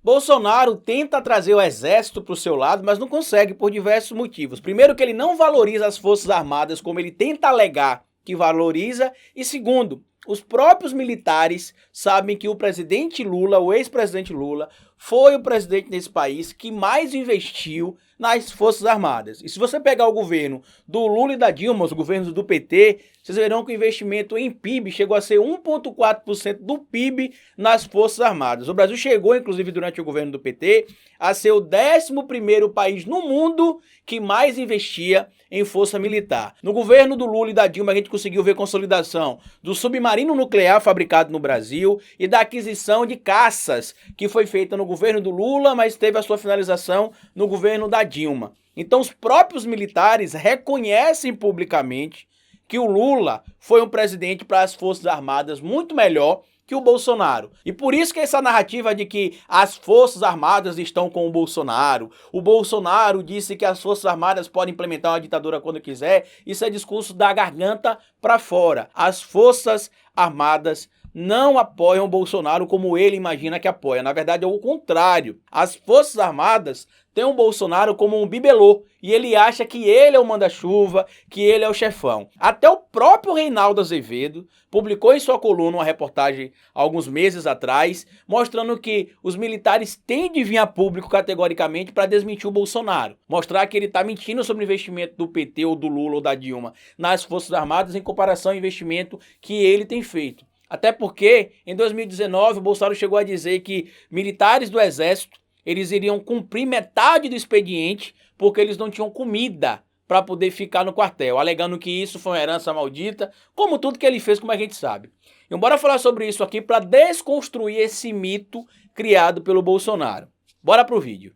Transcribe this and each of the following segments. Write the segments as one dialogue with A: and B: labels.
A: Bolsonaro tenta trazer o exército para o seu lado, mas não consegue por diversos motivos. Primeiro, que ele não valoriza as Forças Armadas como ele tenta alegar que valoriza. E segundo, os próprios militares sabem que o presidente Lula, o ex-presidente Lula, foi o presidente desse país que mais investiu nas Forças Armadas. E se você pegar o governo do Lula e da Dilma, os governos do PT, vocês verão que o investimento em PIB chegou a ser 1,4% do PIB nas Forças Armadas. O Brasil chegou, inclusive, durante o governo do PT, a ser o 11º país no mundo que mais investia em força militar. No governo do Lula e da Dilma, a gente conseguiu ver consolidação do submarino nuclear fabricado no Brasil e da aquisição de caças, que foi feita no governo do Lula, mas teve a sua finalização no governo da Dilma. Então os próprios militares reconhecem publicamente que o Lula foi um presidente para as Forças Armadas muito melhor que o Bolsonaro. E por isso que essa narrativa de que as Forças Armadas estão com o Bolsonaro disse que as Forças Armadas podem implementar uma ditadura quando quiser, isso é discurso da garganta para fora. As Forças Armadas não apoiam o Bolsonaro como ele imagina que apoia. Na verdade é o contrário. As Forças Armadas têm o Bolsonaro como um bibelô e ele acha que ele é o manda-chuva, que ele é o chefão. Até o próprio Reinaldo Azevedo publicou em sua coluna uma reportagem há alguns meses atrás, mostrando que os militares têm de vir a público categoricamente para desmentir o Bolsonaro. Mostrar que ele está mentindo sobre o investimento do PT ou do Lula ou da Dilma nas Forças Armadas em comparação ao investimento que ele tem feito. Até porque, em 2019, o Bolsonaro chegou a dizer que militares do Exército eles iriam cumprir metade do expediente porque eles não tinham comida para poder ficar no quartel, alegando que isso foi uma herança maldita, como tudo que ele fez, como a gente sabe. E bora falar sobre isso aqui para desconstruir esse mito criado pelo Bolsonaro. Bora pro vídeo.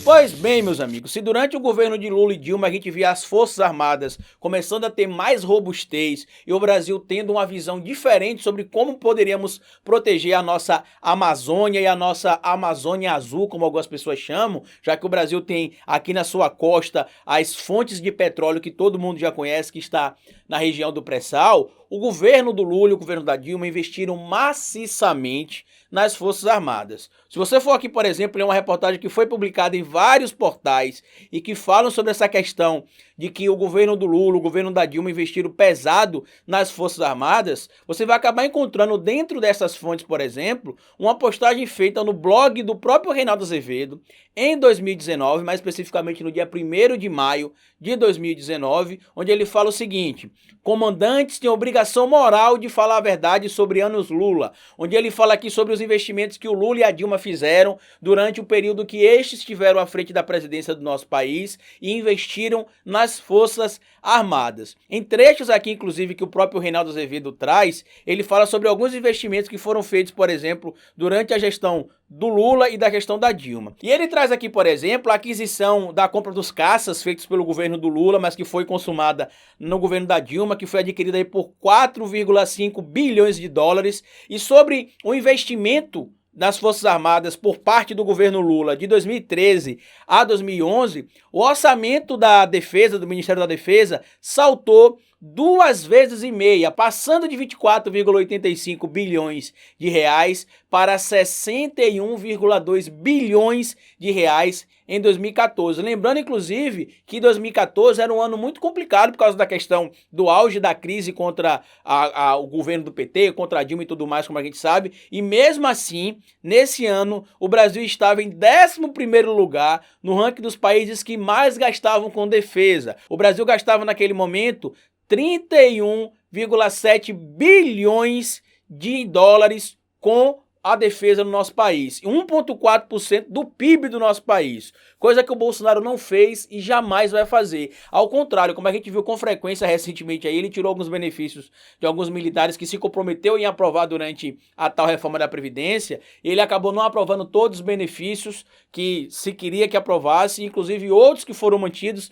A: Pois bem, meus amigos, se durante o governo de Lula e Dilma a gente via as Forças Armadas começando a ter mais robustez e o Brasil tendo uma visão diferente sobre como poderíamos proteger a nossa Amazônia e a nossa Amazônia Azul, como algumas pessoas chamam, já que o Brasil tem aqui na sua costa as fontes de petróleo que todo mundo já conhece, que está na região do pré-sal, o governo do Lula e o governo da Dilma investiram maciçamente nas Forças Armadas. Se você for aqui, por exemplo, em uma reportagem que foi publicada em vários portais e que falam sobre essa questão de que o governo do Lula, o governo da Dilma investiram pesado nas Forças Armadas, você vai acabar encontrando dentro dessas fontes, por exemplo, uma postagem feita no blog do próprio Reinaldo Azevedo em 2019, mais especificamente no dia 1º de maio de 2019, onde ele fala o seguinte: comandantes têm obrigação moral de falar a verdade sobre anos Lula, onde ele fala aqui sobre os investimentos que o Lula e a Dilma fizeram durante o período que estes estiveram à frente da presidência do nosso país e investiram nas Forças Armadas. Em trechos aqui, inclusive, que o próprio Reinaldo Azevedo traz, ele fala sobre alguns investimentos que foram feitos, por exemplo, durante a gestão do Lula e da gestão da Dilma. E ele traz aqui, por exemplo, a aquisição da compra dos caças feitos pelo governo do Lula, mas que foi consumada no governo da Dilma, que foi adquirida aí por 4,5 bilhões de dólares, e sobre o investimento nas Forças Armadas por parte do governo Lula de 2013 a 2011, o orçamento da defesa, do Ministério da Defesa, saltou 2,5 vezes, passando de 24,85 bilhões de reais para 61,2 bilhões de reais em 2014. Lembrando, inclusive, que 2014 era um ano muito complicado por causa da questão do auge da crise contra o governo do PT, contra a Dilma e tudo mais, como a gente sabe, e mesmo assim, nesse ano, o Brasil estava em 11º lugar no ranking dos países que mais gastavam com defesa. O Brasil gastava naquele momento 31,7 bilhões de dólares com a defesa no nosso país, 1,4% do PIB do nosso país, coisa que o Bolsonaro não fez e jamais vai fazer. Ao contrário, como a gente viu com frequência recentemente aí, ele tirou alguns benefícios de alguns militares que se comprometeu em aprovar durante a tal reforma da Previdência, e ele acabou não aprovando todos os benefícios que se queria que aprovasse, inclusive outros que foram mantidos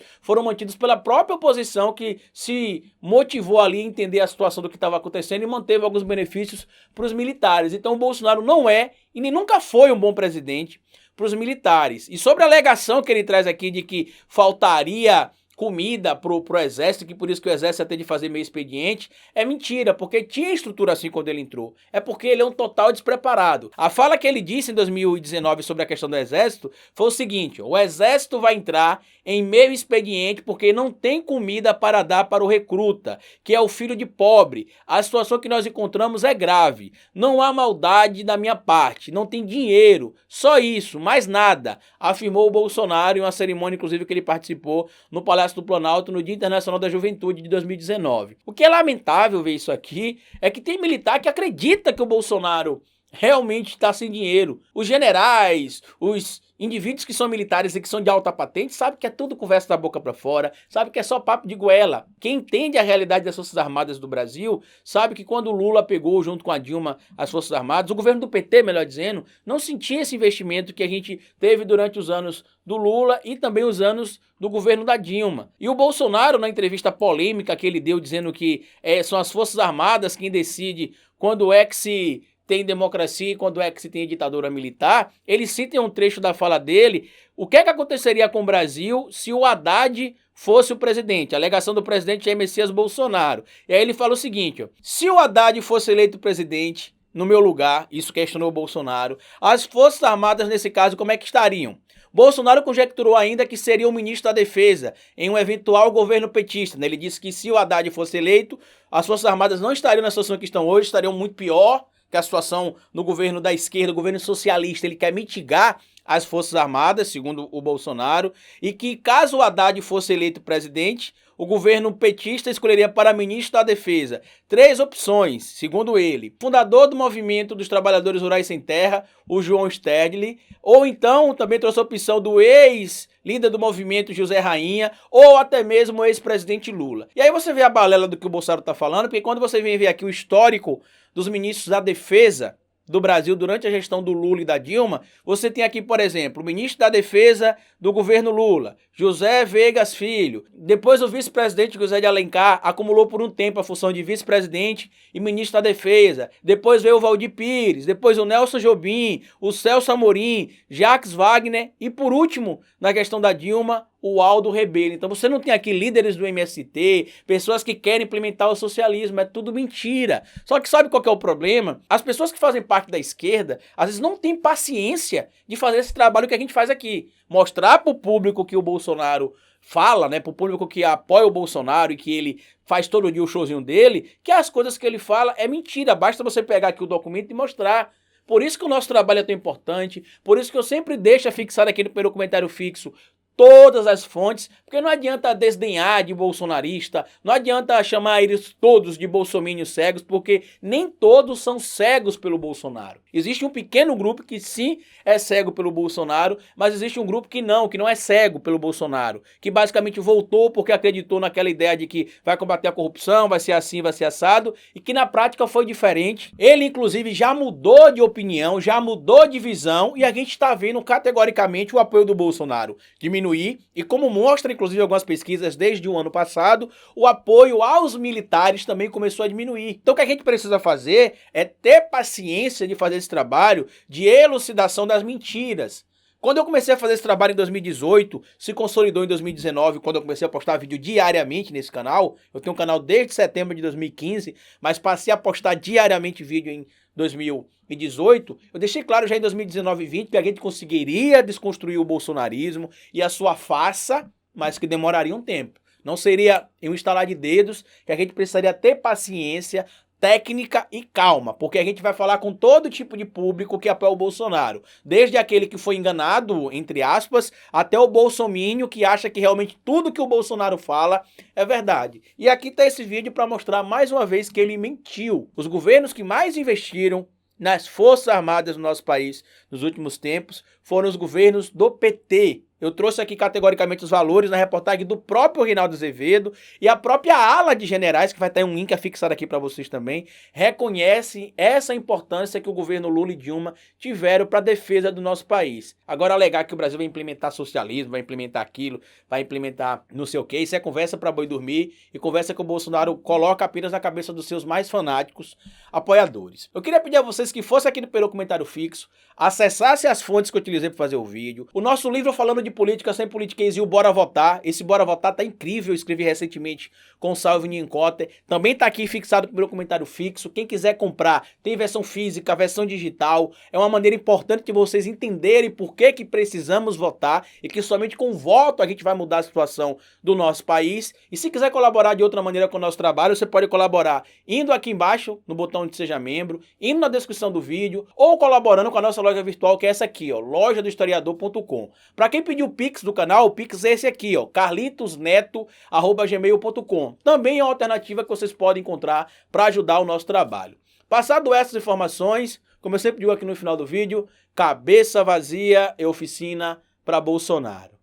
A: pela própria oposição, que se motivou ali a entender a situação do que estava acontecendo e manteve alguns benefícios para os militares. Então o Bolsonaro não é e nem nunca foi um bom presidente para os militares. E sobre a alegação que ele traz aqui de que faltaria comida pro exército, que por isso que o exército ia ter de fazer meio expediente, é mentira, porque tinha estrutura assim quando ele entrou. É porque ele é um total despreparado. A fala que ele disse em 2019 sobre a questão do exército foi o seguinte: o exército vai entrar em meio expediente porque não tem comida para dar para o recruta, que é o filho de pobre. A situação que nós encontramos é grave. Não há maldade da minha parte, não tem dinheiro, só isso, mais nada, afirmou o Bolsonaro em uma cerimônia, inclusive, que ele participou no Palácio do Planalto no Dia Internacional da Juventude de 2019. O que é lamentável ver isso aqui é que tem militar que acredita que o Bolsonaro realmente está sem dinheiro. Os generais, os indivíduos que são militares e que são de alta patente sabem que é tudo conversa da boca para fora, sabe que é só papo de goela. Quem entende a realidade das Forças Armadas do Brasil sabe que quando o Lula pegou junto com a Dilma as Forças Armadas, o governo do PT, melhor dizendo, não sentia esse investimento que a gente teve durante os anos do Lula e também os anos do governo da Dilma. E o Bolsonaro, na entrevista polêmica que ele deu dizendo que são as Forças Armadas quem decide quando é que se tem democracia e quando é que se tem ditadura militar, ele cita em um trecho da fala dele o que é que aconteceria com o Brasil se o Haddad fosse o presidente. A alegação do presidente Jair Messias Bolsonaro. E aí ele fala o seguinte: ó, se o Haddad fosse eleito presidente no meu lugar, isso questionou o Bolsonaro, as Forças Armadas nesse caso como é que estariam? Bolsonaro conjecturou ainda que seria o ministro da Defesa em um eventual governo petista. Ele disse que se o Haddad fosse eleito, as Forças Armadas não estariam na situação que estão hoje, estariam muito pior que a situação no governo da esquerda, o governo socialista. Ele quer mitigar as Forças Armadas, segundo o Bolsonaro, e que caso o Haddad fosse eleito presidente, o governo petista escolheria para ministro da Defesa 3 opções, segundo ele: fundador do Movimento dos Trabalhadores Rurais Sem Terra, o João Stedley, ou então também trouxe a opção do ex-líder do movimento José Rainha, ou até mesmo o ex-presidente Lula. E aí você vê a balela do que o Bolsonaro está falando, porque quando você vem ver aqui o histórico dos ministros da Defesa do Brasil durante a gestão do Lula e da Dilma, você tem aqui, por exemplo, o ministro da Defesa do governo Lula, José Vegas Filho. Depois o vice-presidente José de Alencar acumulou por um tempo a função de vice-presidente e ministro da Defesa. Depois veio o Valdir Pires, depois o Nelson Jobim, o Celso Amorim, Jacques Wagner e, por último, na questão da Dilma, o Aldo Rebelo. Então você não tem aqui líderes do MST, pessoas que querem implementar o socialismo, é tudo mentira. Só que sabe qual que é o problema? As pessoas que fazem parte da esquerda, às vezes não têm paciência de fazer esse trabalho que a gente faz aqui. Mostrar para o público que o Bolsonaro fala, né, para o público que apoia o Bolsonaro e que ele faz todo dia o showzinho dele, que as coisas que ele fala é mentira. Basta você pegar aqui o documento e mostrar. Por isso que o nosso trabalho é tão importante, por isso que eu sempre deixo fixado aqui no primeiro comentário fixo todas as fontes, porque não adianta desdenhar de bolsonarista, não adianta chamar eles todos de bolsominions cegos, porque nem todos são cegos pelo Bolsonaro. Existe um pequeno grupo que sim é cego pelo Bolsonaro, mas existe um grupo que não é cego pelo Bolsonaro, que basicamente votou porque acreditou naquela ideia de que vai combater a corrupção, vai ser assim, vai ser assado, e que na prática foi diferente. Ele, inclusive, já mudou de opinião, já mudou de visão, e a gente está vendo categoricamente o apoio do Bolsonaro diminuir, e como mostra inclusive algumas pesquisas desde o ano passado, o apoio aos militares também começou a diminuir. Então o que a gente precisa fazer é ter paciência de fazer esse trabalho de elucidação das mentiras. Quando eu comecei a fazer esse trabalho em 2018, se consolidou em 2019, quando eu comecei a postar vídeo diariamente nesse canal. Eu tenho um canal desde setembro de 2015, mas passei a postar diariamente vídeo em 2018, eu deixei claro já em 2019 e 20 que a gente conseguiria desconstruir o bolsonarismo e a sua farsa, mas que demoraria um tempo. Não seria em um estalar de dedos, que a gente precisaria ter paciência, técnica e calma, porque a gente vai falar com todo tipo de público que apoia o Bolsonaro, desde aquele que foi enganado, entre aspas, até o bolsomínio que acha que realmente tudo que o Bolsonaro fala é verdade. E aqui está esse vídeo para mostrar mais uma vez que ele mentiu. Os governos que mais investiram nas Forças Armadas do nosso país nos últimos tempos foram os governos do PT. Eu trouxe aqui categoricamente os valores na reportagem do próprio Reinaldo Azevedo, e a própria ala de generais, que vai ter um link afixado aqui para vocês também, reconhece essa importância que o governo Lula e Dilma tiveram para a defesa do nosso país. Agora alegar que o Brasil vai implementar socialismo, vai implementar aquilo, vai implementar não sei o que, isso é conversa para boi dormir e conversa que o Bolsonaro coloca apenas na cabeça dos seus mais fanáticos apoiadores. Eu queria pedir a vocês que fosse aqui no primeiro comentário fixo, acessasse as fontes que eu utilizei para fazer o vídeo, o nosso livro falando de de política sem politiquês e o Bora Votar. Esse Bora Votar tá incrível, eu escrevi recentemente com o Salvini Cotter. Também tá aqui fixado com o meu comentário fixo. Quem quiser comprar, tem versão física, versão digital. É uma maneira importante de vocês entenderem por que precisamos votar e que somente com o voto a gente vai mudar a situação do nosso país. E se quiser colaborar de outra maneira com o nosso trabalho, você pode colaborar indo aqui embaixo no botão de Seja Membro, indo na descrição do vídeo ou colaborando com a nossa loja virtual, que é essa aqui, ó, lojadohistoriador.com. Para quem pediu o Pix do canal, o Pix é esse aqui, ó, carlitosneto@gmail.com. Também é uma alternativa que vocês podem encontrar para ajudar o nosso trabalho. Passado essas informações, como eu sempre digo aqui no final do vídeo, cabeça vazia é oficina para Bolsonaro.